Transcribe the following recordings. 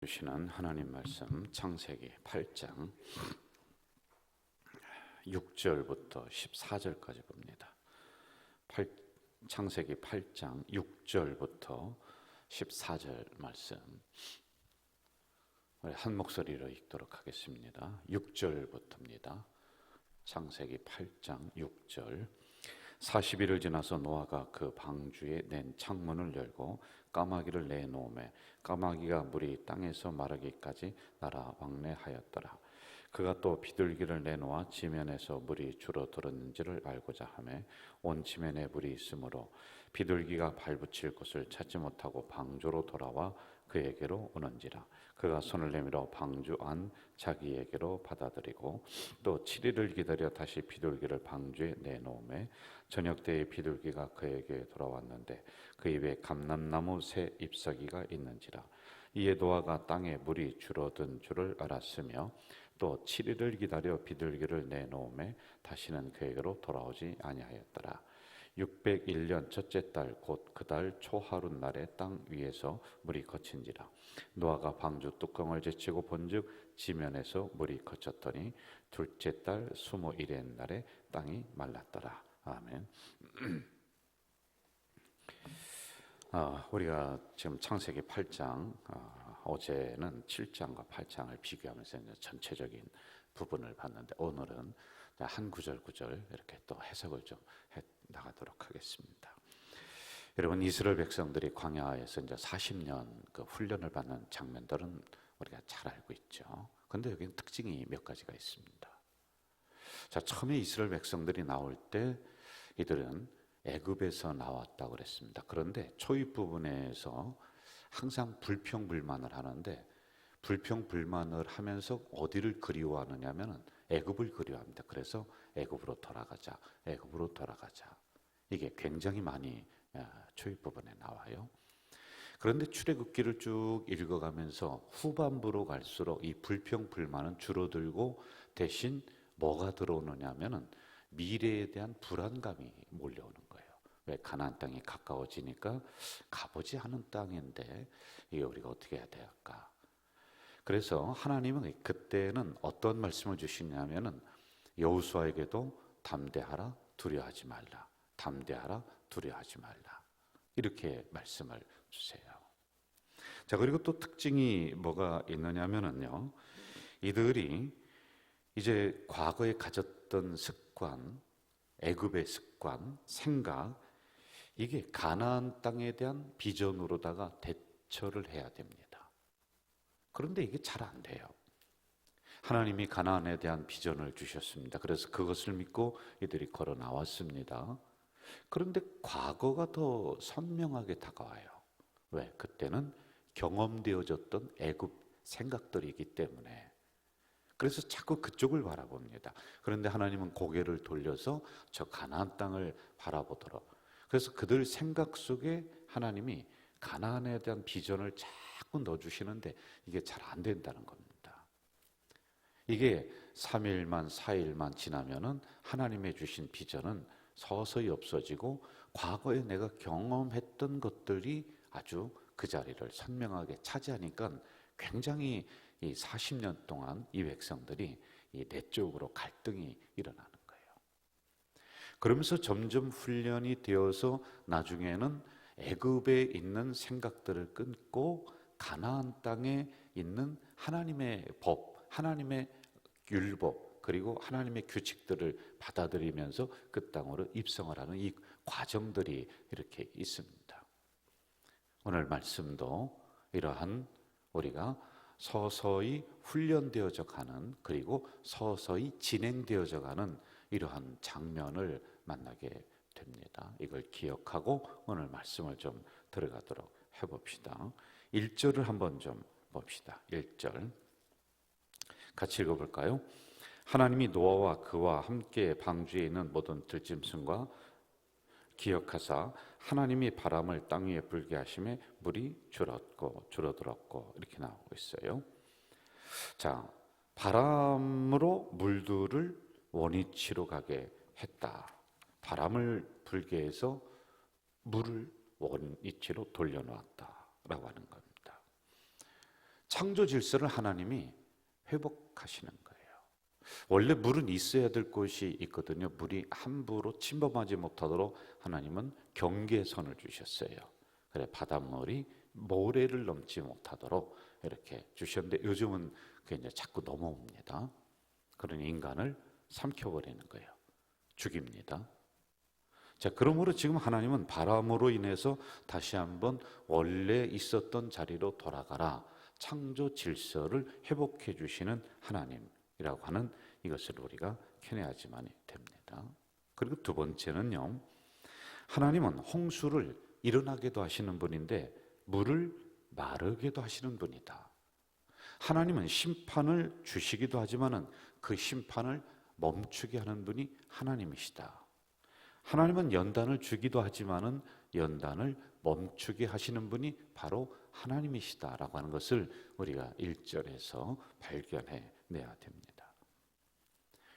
주시는 하나님 말씀 창세기 8장 6절부터 14절까지 봅니다. 창세기 8장 6절부터 14절 말씀 우리 한 목소리로 읽도록 하겠습니다. 6절부터입니다. 창세기 8장 6절. 40일을 지나서 노아가 그 방주에 낸 창문을 열고 까마귀를 내놓으매 까마귀가 물이 땅에서 마르기까지 날아 왕래하였더라. 그가 또 비둘기를 내놓아 지면에서 물이 줄어들었는지를 알고자 하매 온 지면에 물이 있으므로 비둘기가 발붙일 곳을 찾지 못하고 방주로 돌아와 그에게로 오는지라. 그가 손을 내밀어 방주 안 자기에게로 받아들이고 또 7일을 기다려 다시 비둘기를 방주에 내놓으매 저녁 때에 비둘기가 그에게 돌아왔는데 그 입에 감람나무 새 잎사귀가 있는지라. 이에 노아가 땅에 물이 줄어든 줄을 알았으며 또 7일을 기다려 비둘기를 내놓으매 다시는 그에게로 돌아오지 아니하였더라. 601년 첫째 달 곧 그 달 초하룻 날에 땅 위에서 물이 거친지라. 노아가 방주 뚜껑을 제치고 본즉 지면에서 물이 거쳤더니 둘째 달 21의 날에 땅이 말랐더라. 아멘. 우리가 지금 창세기 8장, 어제는 7장과 8장을 비교하면서 이제 전체적인 부분을 봤는데 오늘은 한 구절 이렇게 또 해석을 좀 해 나가도록 하겠습니다. 여러분, 이스라엘 백성들이 광야에서 이제 40년 그 훈련을 받는 장면들은 우리가 잘 알고 있죠. 그런데 여기는 특징이 몇 가지가 있습니다. 자, 처음에 이스라엘 백성들이 나올 때 이들은 애굽에서 나왔다고 그랬습니다. 그런데 초입 부분에서 항상 불평불만을 하는데 불평불만을 하면서 어디를 그리워하느냐면은 애굽을 그리워합니다. 그래서 애굽으로 돌아가자. 이게 굉장히 많이 초입 부분에 나와요. 그런데 출애굽기를 쭉 읽어가면서 후반부로 갈수록 이 불평불만은 줄어들고 대신 뭐가 들어오느냐면은 미래에 대한 불안감이 몰려오는 거예요. 왜? 가나안 땅이 가까워지니까 가보지 않은 땅인데 이게 우리가 어떻게 해야 될까? 그래서 하나님은 그때는 어떤 말씀을 주시냐면은 여호수아에게도 담대하라, 두려워하지 말라. 담대하라, 두려워하지 말라. 이렇게 말씀을 주세요. 자, 그리고 또 특징이 뭐가 있느냐면은요, 이들이 이제 과거에 가졌던 습관, 애굽의 습관, 생각, 이게 가나안 땅에 대한 비전으로다가 대처를 해야 됩니다. 그런데 이게 잘 안 돼요. 하나님이 가나안에 대한 비전을 주셨습니다. 그래서 그것을 믿고 이들이 걸어 나왔습니다. 그런데 과거가 더 선명하게 다가와요. 왜? 그때는 경험되어졌던 애굽 생각들이기 때문에. 그래서 자꾸 그쪽을 바라봅니다. 그런데 하나님은 고개를 돌려서 저 가나안 땅을 바라보도록. 그래서 그들 생각 속에 하나님이 가나안에 대한 비전을 자꾸 넣어주시는데 이게 잘 안 된다는 겁니다. 이게 3일만 4일만 지나면은 하나님의 주신 비전은 서서히 없어지고 과거에 내가 경험했던 것들이 아주 그 자리를 선명하게 차지하니까 굉장히 이 40년 동안 이 백성들이 이 내적으로 갈등이 일어나는 거예요. 그러면서 점점 훈련이 되어서 나중에는 애굽에 있는 생각들을 끊고 가나안 땅에 있는 하나님의 법, 하나님의 율법, 그리고 하나님의 규칙들을 받아들이면서 그 땅으로 입성을 하는 이 과정들이 이렇게 있습니다. 오늘 말씀도 이러한 우리가 서서히 훈련되어져 가는, 그리고 서서히 진행되어져 가는 이러한 장면을 만나게 됩니다. 이걸 기억하고 오늘 말씀을 좀 들어가도록 해봅시다. 1절을 한번 좀 봅시다. 1절 같이 읽어볼까요? 하나님이 노아와 그와 함께 방주에 있는 모든 들짐승과 기억하사 하나님이 바람을 땅 위에 불게 하심에 물이 줄어들었고 이렇게 나오고 있어요. 자, 바람으로 물들을 원위치로 가게 했다. 바람을 불게 해서 물을 원위치로 돌려놓았다라고 하는 겁니다. 창조 질서를 하나님이 회복하시는 거예요. 원래 물은 있어야 될 곳이 있거든요. 물이 함부로 침범하지 못하도록 하나님은 경계선을 주셨어요. 그래 바닷물이 모래를 넘지 못하도록 이렇게 주셨는데 요즘은 그게 이제 자꾸 넘어옵니다. 그러니 인간을 삼켜버리는 거예요. 죽입니다. 자, 그러므로 지금 하나님은 바람으로 인해서 다시 한번 원래 있었던 자리로 돌아가라. 창조 질서를 회복해 주시는 하나님이라고 하는 이것을 우리가 캐내야지만 됩니다. 그리고 두 번째는요. 하나님은 홍수를 일어나게도 하시는 분인데 물을 마르게도 하시는 분이다. 하나님은 심판을 주시기도 하지만은 그 심판을 멈추게 하는 분이 하나님이시다. 하나님은 연단을 주기도 하지만은 연단을 멈추게 하시는 분이 바로 하나님이시다라고 하는 것을 우리가 1절에서 발견해 내야 됩니다.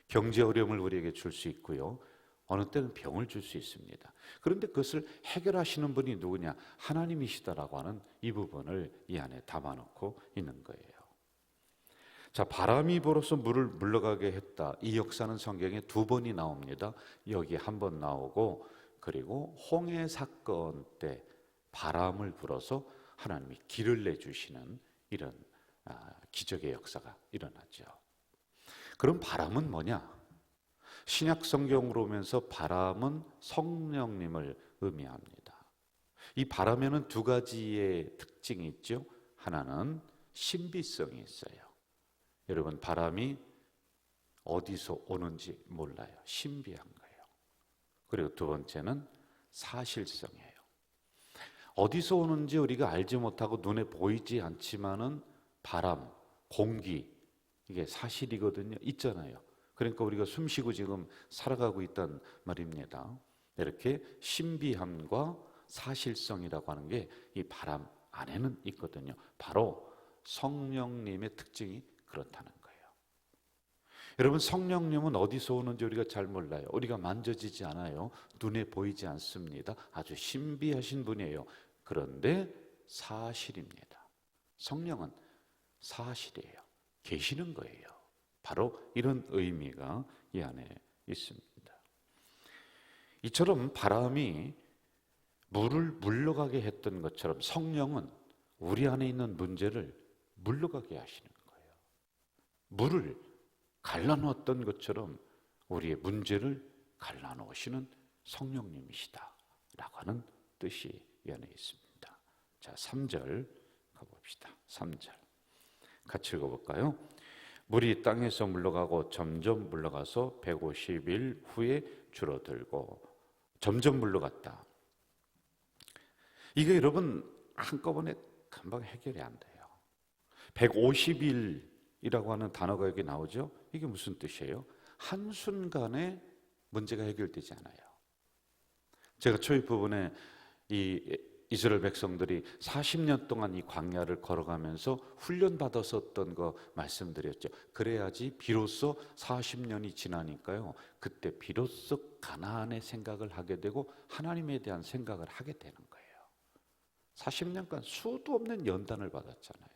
경제 어려움을 우리에게 줄 수 있고요. 어느 때는 병을 줄 수 있습니다. 그런데 그것을 해결하시는 분이 누구냐? 하나님이시다라고 하는 이 부분을 이 안에 담아놓고 있는 거예요. 자, 바람이 불어서 물을 물러가게 했다. 이 역사는 성경에 두 번이 나옵니다. 여기 한 번 나오고 그리고 홍해 사건 때 바람을 불어서 하나님이 길을 내주시는 이런 기적의 역사가 일어나죠. 그럼 바람은 뭐냐? 신약 성경으로 오면서 바람은 성령님을 의미합니다. 이 바람에는 두 가지의 특징이 있죠. 하나는 신비성이 있어요. 여러분 바람이 어디서 오는지 몰라요. 신비한 거예요. 그리고 두 번째는 사실성이에요. 어디서 오는지 우리가 알지 못하고 눈에 보이지 않지만은 바람, 공기 이게 사실이거든요. 있잖아요. 그러니까 우리가 숨쉬고 지금 살아가고 있단 말입니다. 이렇게 신비함과 사실성이라고 하는 게 이 바람 안에는 있거든요. 바로 성령님의 특징이 그렇다는 거예요. 여러분 성령님은 어디서 오는지 우리가 잘 몰라요. 우리가 만져지지 않아요. 눈에 보이지 않습니다. 아주 신비하신 분이에요. 그런데 사실입니다. 성령은 사실이에요. 계시는 거예요. 바로 이런 의미가 이 안에 있습니다. 이처럼 바람이 물을 물러가게 했던 것처럼 성령은 우리 안에 있는 문제를 물러가게 하시는 거예요. 물을 갈라놓았던 것처럼 우리의 문제를 갈라놓으시는 성령님이시다라고 하는 뜻이 이 안에 있습니다. 자, 3절 가봅시다. 3절 같이 읽어볼까요? 물이 땅에서 물러가고 점점 물러가서 150일 후에 줄어들고 점점 물러갔다. 이게 여러분 한꺼번에 금방 해결이 안 돼요. 150일이라고 하는 단어가 여기 나오죠. 이게 무슨 뜻이에요? 한순간에 문제가 해결되지 않아요. 제가 초입 부분에 이 이스라엘 백성들이 40년 동안 이 광야를 걸어가면서 훈련받았었던 거 말씀드렸죠. 그래야지 비로소 40년이 지나니까요. 그때 비로소 가나안의 생각을 하게 되고 하나님에 대한 생각을 하게 되는 거예요. 40년간 수도 없는 연단을 받았잖아요.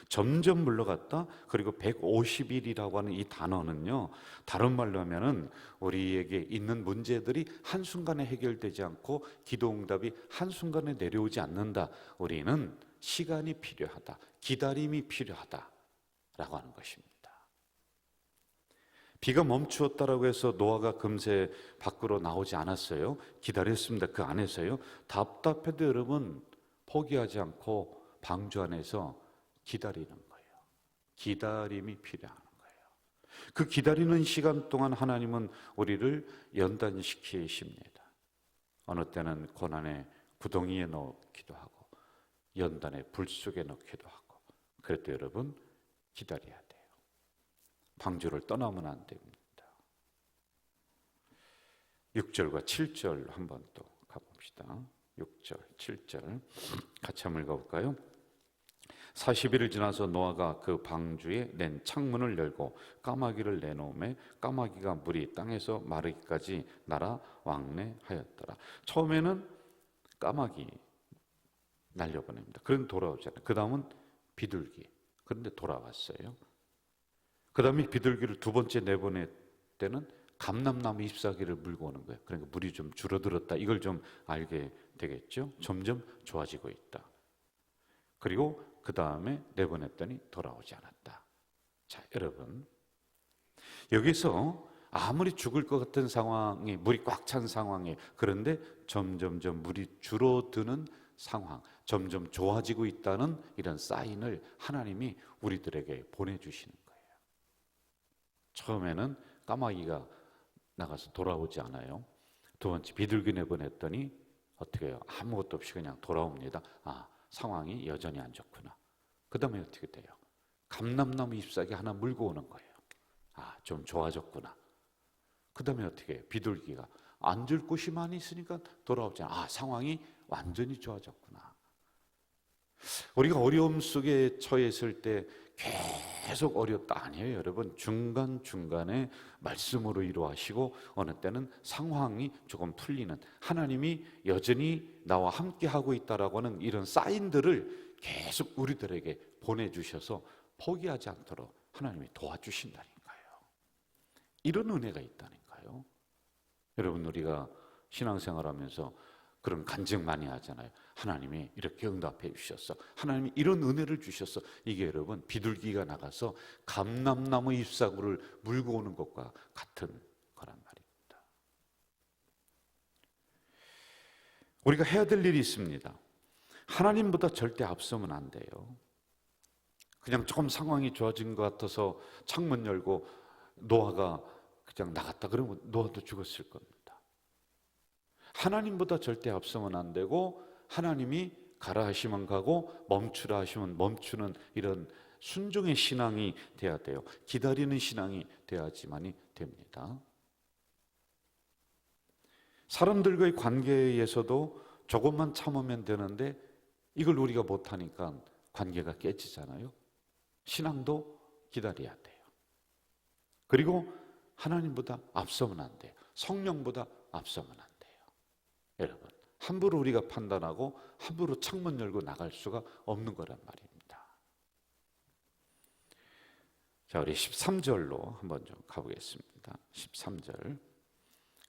점점 물러갔다. 그리고 150일이라고 하는 이 단어는요, 다른 말로 하면은 우리에게 있는 문제들이 한순간에 해결되지 않고 기도 응답이 한순간에 내려오지 않는다. 우리는 시간이 필요하다. 기다림이 필요하다라고 하는 것입니다. 비가 멈추었다라고 해서 노아가 금세 밖으로 나오지 않았어요. 기다렸습니다. 그 안에서요. 답답해도 여러분 포기하지 않고 방주 안에서 기다리는 거예요. 기다림이 필요한 거예요. 그 기다리는 시간 동안 하나님은 우리를 연단시키십니다. 어느 때는 고난의 구덩이에 넣기도 하고 연단의 불 속에 넣기도 하고 그럴 때 여러분 기다려야 돼요. 방주를 떠나면 안 됩니다. 6절과 7절 한번 또 가봅시다. 6절, 7절 같이 한번 읽어볼까요? 40일을 지나서 노아가 그 방주에 낸 창문을 열고 까마귀를 내놓음에 까마귀가 물이 땅에서 마르기까지 날아 왕래하였더라. 처음에는 까마귀 날려보냅니다. 그런 돌아오잖아요. 그 다음은 비둘기. 그런데 돌아왔어요. 그 다음에 비둘기를 두 번째 내보낼 때는 감람나무 잎사귀를 물고 오는 거예요. 그러니까 물이 좀 줄어들었다. 이걸 좀 알게 되겠죠. 점점 좋아지고 있다. 그리고 그 다음에 내보냈더니 돌아오지 않았다. 자, 여러분, 여기서 아무리 죽을 것 같은 상황이, 물이 꽉 찬 상황이, 그런데 점점점 물이 줄어드는 상황, 점점 좋아지고 있다는 이런 사인을 하나님이 우리들에게 보내주시는 거예요. 처음에는 까마귀가 나가서 돌아오지 않아요. 두 번째 비둘기 내보냈더니 어떻게 해요? 아무것도 없이 그냥 돌아옵니다. 상황이 여전히 안 좋구나. 그 다음에 어떻게 돼요? 감람나무 잎사귀 하나 물고 오는 거예요. 좀 좋아졌구나. 그 다음에 어떻게 해요? 비둘기가 앉을 곳이 많이 있으니까 돌아오잖아. 상황이 완전히 좋아졌구나. 우리가 어려움 속에 처했을 때 계속 어렵다 아니에요, 여러분. 중간중간에 말씀으로 이루하시고 어느 때는 상황이 조금 풀리는, 하나님이 여전히 나와 함께 하고 있다라고 하는 이런 사인들을 계속 우리들에게 보내주셔서 포기하지 않도록 하나님이 도와주신다니까요. 이런 은혜가 있다니까요. 여러분, 우리가 신앙생활하면서 그런 간증 많이 하잖아요. 하나님이 이렇게 응답해 주셨어. 하나님이 이런 은혜를 주셨어. 이게 여러분, 비둘기가 나가서 감람나무 잎사귀를 물고 오는 것과 같은 거란 말입니다. 우리가 해야 될 일이 있습니다. 하나님보다 절대 앞서면 안 돼요. 그냥 조금 상황이 좋아진 것 같아서 창문 열고 노아가 그냥 나갔다 그러면 노아도 죽었을 겁니다. 하나님보다 절대 앞서면 안 되고, 하나님이 가라 하시면 가고 멈추라 하시면 멈추는 이런 순종의 신앙이 돼야 돼요. 기다리는 신앙이 돼야지만이 됩니다. 사람들과의 관계에서도 조금만 참으면 되는데 이걸 우리가 못하니까 관계가 깨지잖아요. 신앙도 기다려야 돼요. 그리고 하나님보다 앞서면 안 돼요. 성령보다 앞서면 안 돼요. 여러분, 함부로 우리가 판단하고 함부로 창문 열고 나갈 수가 없는 거란 말입니다. 자, 우리 13절로 한번 좀 가보겠습니다. 13절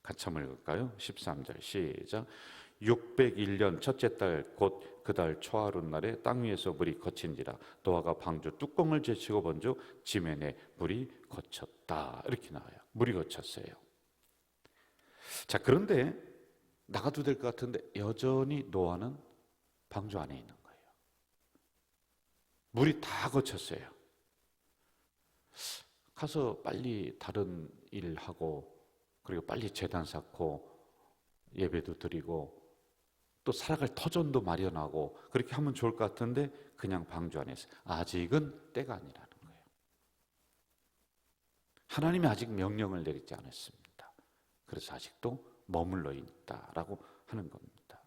같이 한번 읽을까요? 13절 시작. 601년 첫째 달 곧 그 달 초하룻날에 땅 위에서 물이 거친지라 노아가 방주 뚜껑을 제치고 본즉 지면에 물이 거쳤다. 이렇게 나와요. 물이 거쳤어요. 자, 그런데 나가도 될 것 같은데 여전히 노아는 방주 안에 있는 거예요. 물이 다 거쳤어요. 가서 빨리 다른 일 하고, 그리고 빨리 제단 쌓고 예배도 드리고 또 살아갈 터전도 마련하고 그렇게 하면 좋을 것 같은데 그냥 방주 안에 있어요. 아직은 때가 아니라는 거예요. 하나님이 아직 명령을 내리지 않았습니다. 그래서 아직도 머물러 있다라고 하는 겁니다.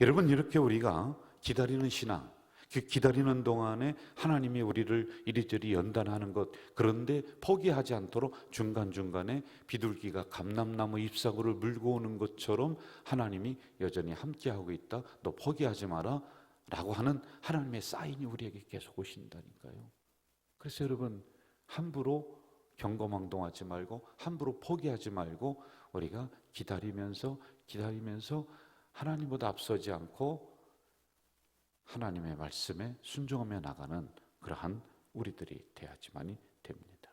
여러분, 이렇게 우리가 기다리는 신앙, 그 기다리는 동안에 하나님이 우리를 이리저리 연단하는 것, 그런데 포기하지 않도록 중간중간에 비둘기가 감람나무 잎사귀를 물고 오는 것처럼 하나님이 여전히 함께하고 있다, 너 포기하지 마라 라고 하는 하나님의 사인이 우리에게 계속 오신다니까요. 그래서 여러분, 함부로 경거망동하지 말고 함부로 포기하지 말고 우리가 기다리면서 하나님보다 앞서지 않고 하나님의 말씀에 순종하며 나가는 그러한 우리들이 돼야지만이 됩니다.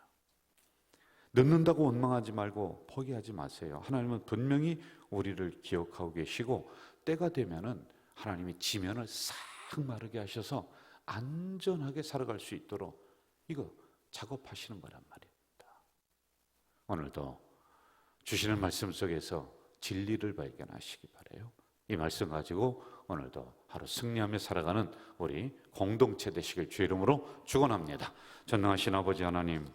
늦는다고 원망하지 말고 포기하지 마세요. 하나님은 분명히 우리를 기억하고 계시고 때가 되면은 하나님이 지면을 싹 마르게 하셔서 안전하게 살아갈 수 있도록 이거 작업하시는 거란 말입니다. 오늘도 주시는 말씀 속에서 진리를 발견하시기 바라요. 이 말씀 가지고 오늘도 하루 승리하며 살아가는 우리 공동체 되시길 주의 이름으로 축원합니다. 전능하신 아버지 하나님,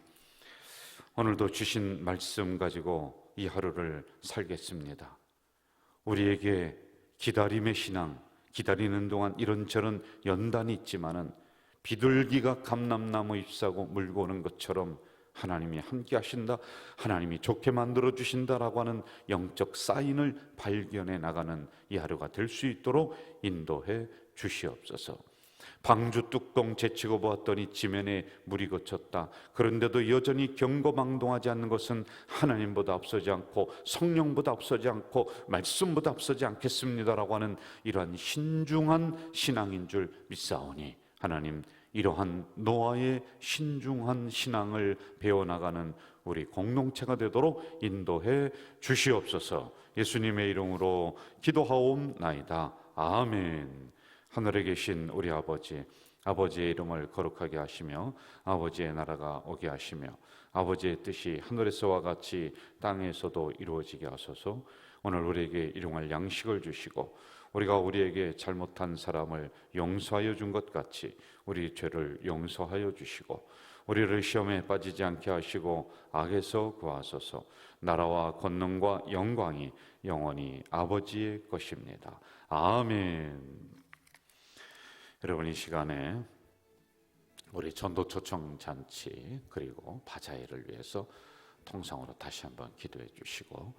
오늘도 주신 말씀 가지고 이 하루를 살겠습니다. 우리에게 기다림의 신앙, 기다리는 동안 이런저런 연단이 있지만은 비둘기가 감람나무 잎사귀 물고 오는 것처럼 하나님이 함께 하신다, 하나님이 좋게 만들어 주신다라고 하는 영적 사인을 발견해 나가는 이 하루가 될 수 있도록 인도해 주시옵소서. 방주 뚜껑 제치고 보았더니 지면에 물이 거쳤다. 그런데도 여전히 경거망동하지 않는 것은 하나님보다 앞서지 않고 성령보다 앞서지 않고 말씀보다 앞서지 않겠습니다라고 하는 이러한 신중한 신앙인 줄 믿사오니, 하나님 이러한 노아의 신중한 신앙을 배워나가는 우리 공동체가 되도록 인도해 주시옵소서. 예수님의 이름으로 기도하옵나이다. 아멘. 하늘에 계신 우리 아버지, 아버지의 이름을 거룩하게 하시며 아버지의 나라가 오게 하시며 아버지의 뜻이 하늘에서와 같이 땅에서도 이루어지게 하소서. 오늘 우리에게 일용할 양식을 주시고 우리가 우리에게 잘못한 사람을 용서하여 준 것 같이 우리 죄를 용서하여 주시고 우리를 시험에 빠지지 않게 하시고 악에서 구하소서. 나라와 권능과 영광이 영원히 아버지의 것입니다. 아멘. 여러분, 이 시간에 우리 전도 초청 잔치 그리고 바자회를 위해서 통성으로 다시 한번 기도해 주시고,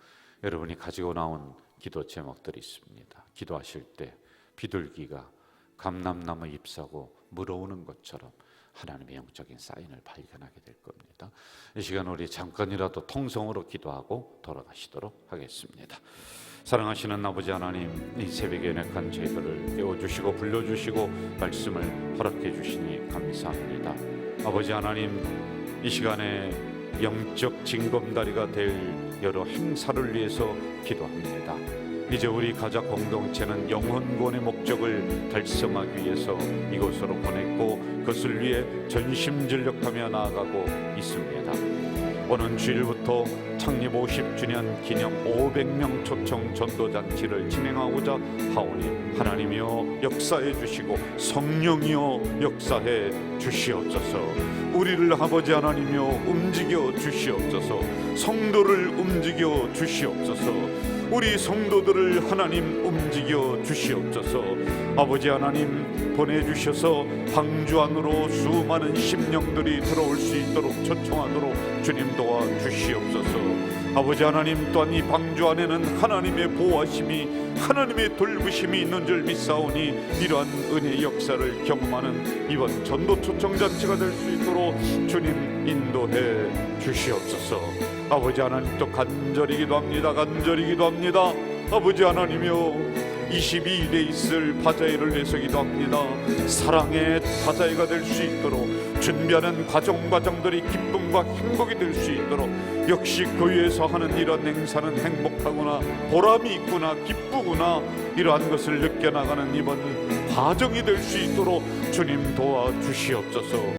여러분이 가지고 나온 기도 제목들이 있습니다. 기도하실 때 비둘기가 감람나무 잎사고 물어오는 것처럼 하나님의 영적인 사인을 발견하게 될 겁니다. 이 시간 우리 잠깐이라도 통성으로 기도하고 돌아가시도록 하겠습니다. 사랑하시는 아버지 하나님, 이 새벽에 연약한 저희들을 깨워주시고 불러주시고 말씀을 허락해 주시니 감사합니다. 아버지 하나님, 이 시간에 영적 징검다리가 될 여러 행사를 위해서 기도합니다. 이제 우리 가족 공동체는 영혼구원의 목적을 달성하기 위해서 이곳으로 보냈고 그것을 위해 전심전력하며 나아가고 있습니다. 오는 주일부터 창립 50주년 기념 500명 초청 전도잔치를 진행하고자 하오니 하나님이여 역사해 주시고 성령이여 역사해 주시옵소서. 우리를 아버지 하나님이여 움직여 주시옵소서. 성도를 움직여 주시옵소서. 우리 성도들을 하나님 움직여 주시옵소서. 아버지 하나님 보내주셔서 방주 안으로 수많은 심령들이 들어올 수 있도록 초청하도록 주님 도와 주시옵소서. 아버지 하나님, 또한 이 방주 안에는 하나님의 보호하심이 하나님의 돌보심이 있는 줄 믿사오니 이러한 은혜의 역사를 경험하는 이번 전도 초청잔치가 될 수 있도록 주님 인도해 주시옵소서. 아버지 하나님, 또 간절히 기도합니다. 간절히 기도합니다. 아버지 하나님이여, 22일에 있을 바자회를 위해서 기도합니다. 사랑의 바자회가 될 수 있도록 준비하는 과정들이 기쁨과 행복이 될 수 있도록, 역시 교회에서 하는 이런 행사는 행복하구나, 보람이 있구나, 기쁘구나, 이러한 것을 느껴나가는 이번 과정이 될 수 있도록 주님 도와주시옵소서.